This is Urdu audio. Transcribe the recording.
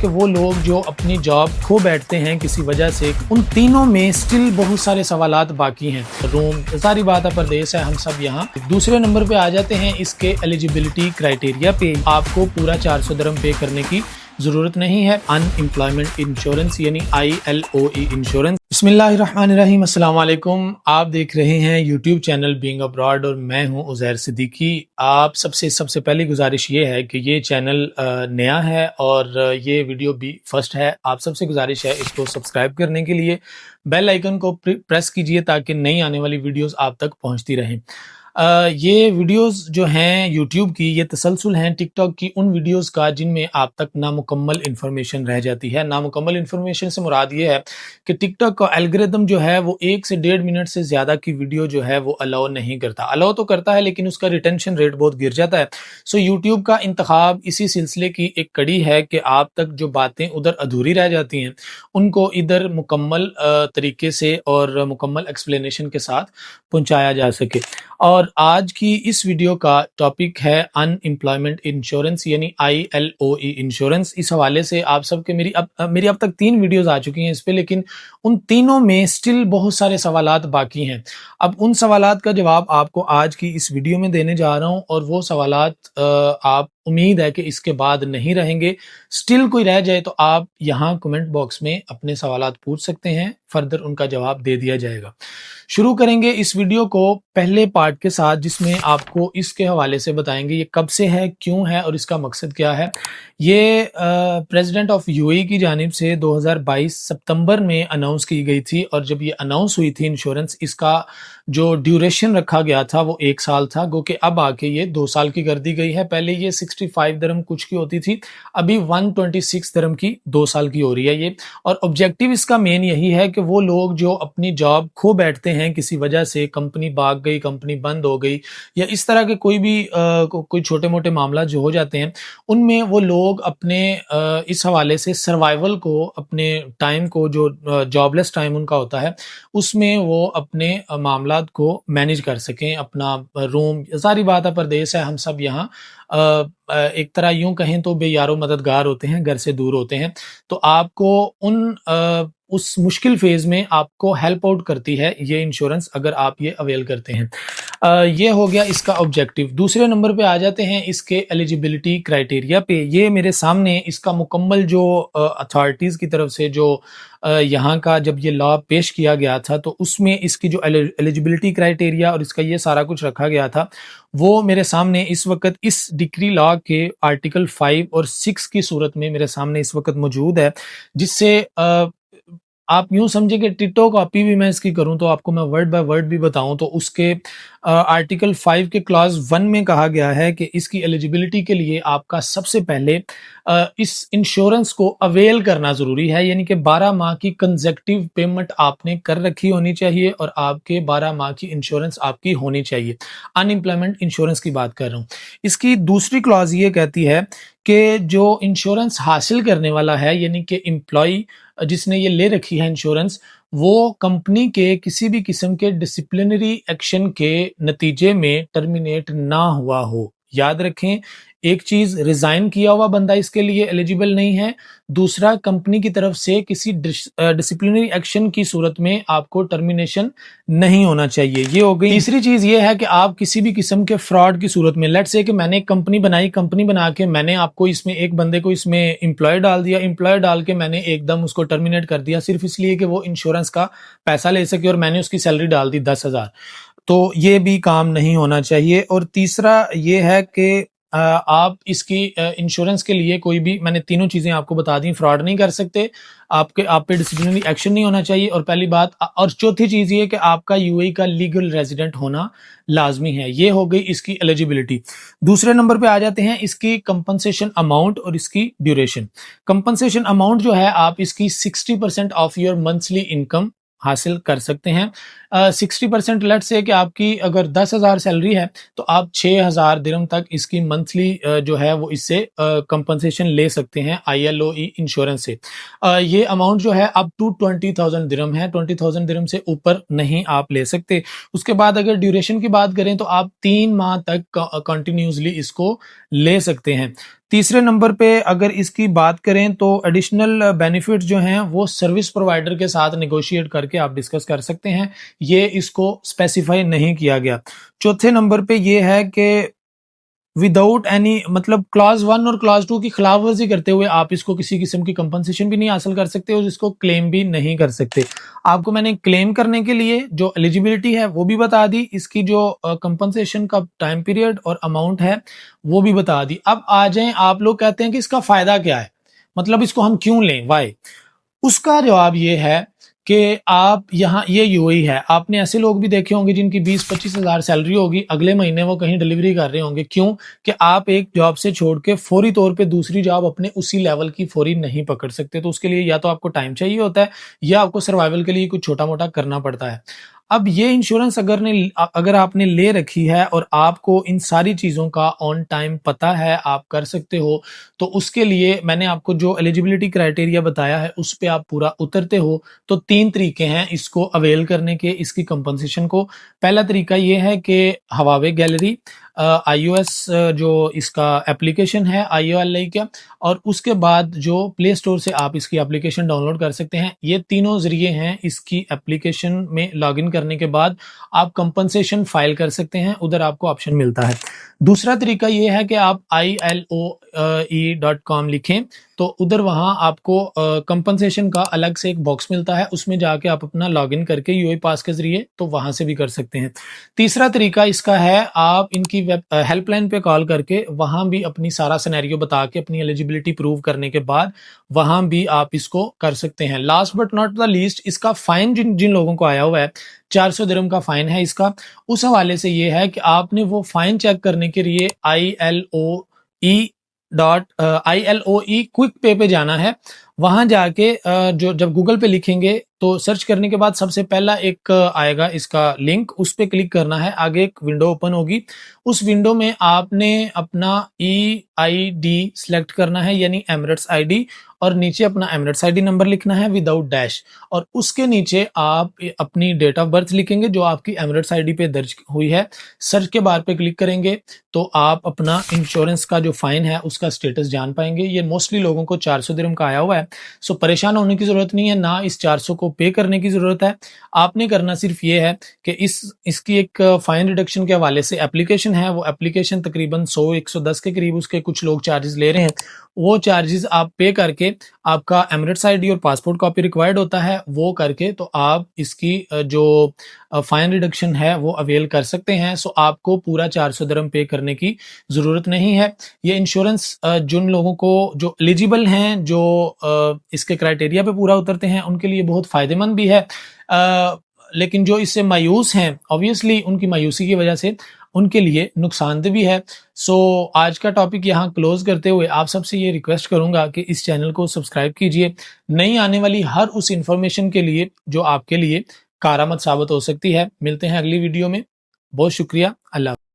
کہ وہ لوگ جو اپنی جاب کھو بیٹھتے ہیں کسی وجہ سے، ان تینوں میں سٹل بہت سارے سوالات باقی ہیں۔ روم ساری بات ہے، پردیس ہے، ہم سب یہاں۔ دوسرے نمبر پہ آ جاتے ہیں اس کے ایلیجیبلٹی کرائٹیریا پہ۔ آپ کو پورا 400 درہم پے کرنے کی ضرورت نہیں ہے۔ ان امپلائمنٹ انشورنس یعنی ILOE انشورنس۔ بسم اللہ الرحمن الرحیم، السلام علیکم۔ آپ دیکھ رہے ہیں یوٹیوب چینل بینگ ابراڈ اور میں ہوں عزیر صدیقی۔ آپ سب سے پہلی گزارش یہ ہے کہ یہ چینل نیا ہے اور یہ ویڈیو بھی فرسٹ ہے۔ آپ سب سے گزارش ہے اس کو سبسکرائب کرنے کے لیے بیل آئیکن کو پریس کیجئے تاکہ نئی آنے والی ویڈیوز آپ تک پہنچتی رہیں۔ یہ ویڈیوز جو ہیں یوٹیوب کی، یہ تسلسل ہیں ٹک ٹاک کی ان ویڈیوز کا جن میں آپ تک نامکمل انفارمیشن رہ جاتی ہے۔ نامکمل انفارمیشن سے مراد یہ ہے کہ ٹک ٹاک کا الگوریتم جو ہے وہ 1 سے 1.5 منٹ سے زیادہ کی ویڈیو جو ہے وہ الاؤ نہیں کرتا۔ الاؤ تو کرتا ہے لیکن اس کا ریٹینشن ریٹ بہت گر جاتا ہے۔ سو یوٹیوب کا انتخاب اسی سلسلے کی ایک کڑی ہے کہ آپ تک جو باتیں ادھر ادھوری رہ جاتی ہیں ان کو ادھر مکمل طریقے سے اور مکمل ایکسپلینیشن کے ساتھ پہنچایا جا سکے۔ اور آج کی اس ویڈیو کا ٹاپک ہے ان امپلائمنٹ انشورنس یعنی ILOE انشورنس۔ اس حوالے سے آپ سب کے میری اب تک 3 ویڈیوز آ چکی ہیں اس پہ، لیکن ان تینوں میں سٹل بہت سارے سوالات باقی ہیں۔ اب ان سوالات کا جواب آپ کو آج کی اس ویڈیو میں دینے جا رہا ہوں، اور وہ سوالات آپ امید ہے کہ اس کے بعد نہیں رہیں گے۔ سٹل کوئی رہ جائے تو آپ یہاں کمنٹ باکس میں اپنے سوالات پوچھ سکتے ہیں، فردر ان کا جواب دے دیا جائے گا۔ شروع کریں گے اس ویڈیو کو پہلے پارٹ کے ساتھ، جس میں آپ کو اس کے حوالے سے بتائیں گے یہ کب سے ہے، کیوں ہے اور اس کا مقصد کیا ہے۔ یہ پریزیڈنٹ آف UAE کی جانب سے 2022 ستمبر میں اناؤنس کی گئی تھی، اور جب یہ اناؤنس ہوئی تھی انشورنس، اس کا جو ڈیوریشن رکھا گیا تھا وہ 1 سال تھا، گو کہ اب آ کے یہ 2 سال کی کر دی گئی ہے۔ پہلے یہ 65 درہم کچھ کی ہوتی تھی، ابھی 126 درہم کی 2 سال کی ہو رہی ہے یہ۔ اور آبجیکٹیو اس کا مین یہی ہے کہ وہ لوگ جو اپنی جاب کھو بیٹھتے ہیں کسی وجہ سے، کمپنی بھاگ گئی، کمپنی بند ہو گئی، یا اس طرح کے کوئی چھوٹے موٹے معاملات جو ہو جاتے ہیں، ان میں وہ لوگ اپنے اس حوالے سے سروائیول کو، اپنے ٹائم کو، جو جاب لیس ٹائم ان کا ہوتا ہے، اس میں وہ اپنے معاملات کو مینیج کر سکیں۔ اپنا روم ساری بات ہے، پردیس ہے، ہم سب یہاں ایک طرح یوں کہیں تو بے یارو مددگار ہوتے ہیں، گھر سے دور ہوتے ہیں، تو آپ کو اس مشکل فیز میں آپ کو ہیلپ آؤٹ کرتی ہے یہ انشورنس، اگر آپ یہ اویل کرتے ہیں۔ یہ ہو گیا اس کا آبجیکٹیو۔ دوسرے نمبر پہ آ جاتے ہیں اس کے ایلیجیبلٹی کرائٹیریا پہ۔ یہ میرے سامنے اس کا مکمل جو اتھارٹیز کی طرف سے جو یہاں کا جب یہ لا پیش کیا گیا تھا تو اس میں اس کی جو ایلیجیبلٹی کرائٹیریا اور اس کا یہ سارا کچھ رکھا گیا تھا، وہ میرے سامنے اس وقت اس ڈکری لا کے آرٹیکل 5 اور 6 کی صورت میں میرے سامنے اس وقت موجود ہے، جس سے آپ یوں سمجھیں کہ ٹٹو کاپی بھی میں اس کی کروں تو آپ کو میں ورڈ بائی ورڈ بھی بتاؤں تو اس کے آرٹیکل 5 کے کلاس 1 میں کہا گیا ہے کہ اس کی ایلیجیبلٹی کے لیے آپ کا سب سے پہلے اس انشورنس کو اویل کرنا ضروری ہے، یعنی کہ 12 ماہ کی کنزیکٹیو پیمنٹ آپ نے کر رکھی ہونی چاہیے، اور آپ کے 12 ماہ کی انشورنس آپ کی ہونی چاہیے۔ ان امپلائمنٹ انشورنس کی بات کر رہا ہوں۔ اس کی دوسری کلاس یہ کہتی ہے کہ جو انشورنس حاصل کرنے والا ہے، یعنی کہ امپلائی جس نے یہ لے رکھی ہے انشورنس، وہ کمپنی کے کسی بھی قسم کے ڈسپلنری ایکشن کے نتیجے میں ٹرمینیٹ نہ ہوا ہو۔ یاد رکھیں، ایک چیز ریزائن کیا ہوا بندہ اس کے لیے ایلیجیبل نہیں ہے، دوسرا کمپنی کی طرف سے کسی ڈسپلنری ایکشن کی صورت میں آپ کو ٹرمینیشن نہیں ہونا چاہیے۔ یہ ہو گئی۔ تیسری چیز یہ ہے کہ آپ کسی بھی قسم کے فراڈ کی صورت میں، لیٹس سے کہ میں نے ایک کمپنی بنائی، کمپنی بنا کے میں نے آپ کو اس میں ایک بندے کو اس میں امپلائی ڈال دیا، امپلائی ڈال کے میں نے ایک دم اس کو ٹرمینیٹ کر دیا صرف اس لیے کہ وہ انشورنس کا پیسہ لے سکے، اور میں نے اس کی سیلری ڈال دی 10,000، تو یہ بھی کام نہیں ہونا چاہیے۔ اور تیسرا یہ ہے کہ آپ اس کی انشورنس کے لیے کوئی بھی، میں نے تینوں چیزیں آپ کو بتا دیں، فراڈ نہیں کر سکتے، آپ پہ ڈسپلنری ایکشن نہیں ہونا چاہیے، اور پہلی بات، اور چوتھی چیز یہ کہ آپ کا UAE کا لیگل ریزیڈنٹ ہونا لازمی ہے۔ یہ ہو گئی اس کی ایلیجیبلٹی۔ دوسرے نمبر پہ آ جاتے ہیں اس کی کمپنسیشن اماؤنٹ اور اس کی ڈیوریشن۔ کمپنسیشن اماؤنٹ جو ہے، آپ اس کی 60% آف یور منتھلی انکم حاصل کر سکتے ہیں۔ 60% لیٹ سے کہ آپ کی اگر 10,000 سیلری ہے تو آپ 6,000 درہم تک اس کی منتھلی جو ہے وہ اس سے کمپنسیشن لے سکتے ہیں ILOE انشورنس سے۔ یہ اماؤنٹ جو ہے اب ٹو 20,000 درہم ہے، 20,000 درہم سے اوپر نہیں آپ لے سکتے۔ اس کے بعد اگر ڈیوریشن کی بات کریں تو آپ 3 ماہ تک کنٹینیوسلی اس کو لے سکتے ہیں۔ تیسرے نمبر پہ اگر اس کی بات کریں تو ایڈیشنل بینیفٹ جو ہیں وہ سروس پرووائڈر کے ساتھ نیگوشیٹ کر کے آپ ڈسکس کر سکتے ہیں، یہ اس کو اسپیسیفائی نہیں کیا گیا۔ چوتھے نمبر پہ یہ ہے کہ وداؤٹ اینی مطلب کلاس 1 اور کلاس 2 کی خلاف ورزی کرتے ہوئے آپ اس کو کسی قسم کی کمپنسیشن بھی نہیں حاصل کر سکتے اور اس کو کلیم بھی نہیں کر سکتے۔ آپ کو میں نے کلیم کرنے کے لیے جو ایلیجیبلٹی ہے وہ بھی بتا دی، اس کی جو کمپنسیشن کا ٹائم پیریڈ اور اماؤنٹ ہے وہ بھی بتا دی۔ اب آ جائیں، آپ لوگ کہتے ہیں کہ اس کا فائدہ کیا ہے، مطلب اس کو ہم کیوں لیں، وائی؟ اس کا جواب یہ ہے کہ آپ یہاں یہ یو ہی ہے، آپ نے ایسے لوگ بھی دیکھے ہوں گے جن کی 20-25 ہزار سیلری ہوگی، اگلے مہینے وہ کہیں ڈیلیوری کر رہے ہوں گے، کیوں کہ آپ ایک جاب سے چھوڑ کے فوری طور پہ دوسری جاب اپنے اسی لیول کی فوری نہیں پکڑ سکتے، تو اس کے لیے یا تو آپ کو ٹائم چاہیے ہوتا ہے یا آپ کو سروائیول کے لیے کچھ چھوٹا موٹا کرنا پڑتا ہے۔ اب یہ انشورنس اگر آپ نے لے رکھی ہے اور آپ کو ان ساری چیزوں کا آن ٹائم پتہ ہے، آپ کر سکتے ہو، تو اس کے لیے میں نے آپ کو جو ایلیجیبلٹی کرائٹیریا بتایا ہے اس پہ آپ پورا اترتے ہو تو 3 طریقے ہیں اس کو اویل کرنے کے، اس کی کمپنسیشن کو۔ پہلا طریقہ یہ ہے کہ ہواوے گیلری، آئی او ایس جو اس کا اپلیکیشن ہے IOLI کا، اور اس کے بعد جو پلے اسٹور سے آپ اس کی اپلیکیشن ڈاؤن لوڈ کر سکتے ہیں، یہ تینوں ذریعے ہیں اس کی اپلیکیشن میں لاگ ان کرنے کے بعد آپ کمپنسیشن فائل کر سکتے ہیں، ادھر آپ کو آپشن ملتا ہے۔ دوسرا طریقہ یہ ہے کہ آپ ILOE.com لکھیں تو ادھر وہاں آپ کو کمپنسیشن کا الگ سے ایک باکس ملتا ہے، اس میں جا کے آپ اپنا لاگ ان کر کے UAE پاس کے ذریعے تو وہاں سے بھی کر سکتے ہیں۔ تیسرا طریقہ اس کا ہے، آپ ان کی ہیلپ لائن پہ کال کر کے وہاں بھی اپنی سارا سینیریو بتا کے اپنی ایلیجیبلٹی پروو کرنے کے بعد وہاں بھی آپ اس کو کر سکتے ہیں۔ Last but not the least, اس کا فائن جن لوگوں کو آیا ہوا ہے 400 درہم کا فائن ہے اس کا، اس حوالے سے یہ ہے کہ آپ نے وہ فائن چیک کرنے کے لیے ILOE کوئک پے پہ جانا ہے، وہاں جا کے جب گوگل پہ لکھیں گے تو سرچ کرنے کے بعد سب سے پہلا ایک آئے گا اس کا لنک، اس پہ کلک کرنا ہے، آگے ایک ونڈو اوپن ہوگی، اس ونڈو میں آپ نے اپنا EID سلیکٹ کرنا ہے، یعنی ایمریٹس ID، اور نیچے اپنا ایمریٹس ID نمبر لکھنا ہے وداؤٹ ڈیش، اور اس کے نیچے آپ اپنی ڈیٹ آف برتھ لکھیں گے جو آپ کی ایمریٹس ID پہ درج ہوئی ہے، سرچ کے بار پہ کلک کریں گے تو آپ اپنا انشورنس کا جو فائن ہے اس کا سٹیٹس جان پائیں گے۔ یہ موسٹلی لوگوں کو 400 درہم کا آیا ہوا ہے، سو پریشان ہونے کی ضرورت نہیں ہے، نہ اس 400 کو پے کرنے کی ضرورت ہے۔ آپ نے کرنا صرف یہ ہے کہ اس کی ایک فائن ریڈکشن کے حوالے سے اپلیکیشن ہے، وہ اپلیکیشن تقریباً 100-110 کے قریب اس کے کچھ لوگ چارجز لے رہے ہیں، وہ چارجز آپ پے کر کے، آپ کا ایمریٹس ID اور پاسپورٹ کاپی ریکوائرڈ ہوتا ہے، وہ کر کے تو آپ اس کی جو فائن ریڈکشن ہے وہ اویل کر سکتے ہیں۔ سو آپ کو پورا 400 درہم پے کرنے کی ضرورت نہیں ہے۔ یہ انشورنس جن لوگوں کو جو ایلیجیبل ہیں، جو اس کے کرائٹیریا پہ پورا اترتے ہیں، ان کے لیے بہت فائدہ مند بھی ہے، لیکن جو اس سے مایوس ہیں، obviously ان کی مایوسی کی وجہ سے ان کے لیے نقصان دہ بھی ہے۔ سو آج کا ٹاپک یہاں کلوز کرتے ہوئے آپ سب سے یہ ریکویسٹ کروں گا کہ اس چینل کو سبسکرائب کیجئے، نئی آنے والی ہر اس انفارمیشن کے لیے جو آپ کے لیے کارآمد ثابت ہو سکتی ہے۔ ملتے ہیں اگلی ویڈیو میں، بہت شکریہ، اللہ حافظ۔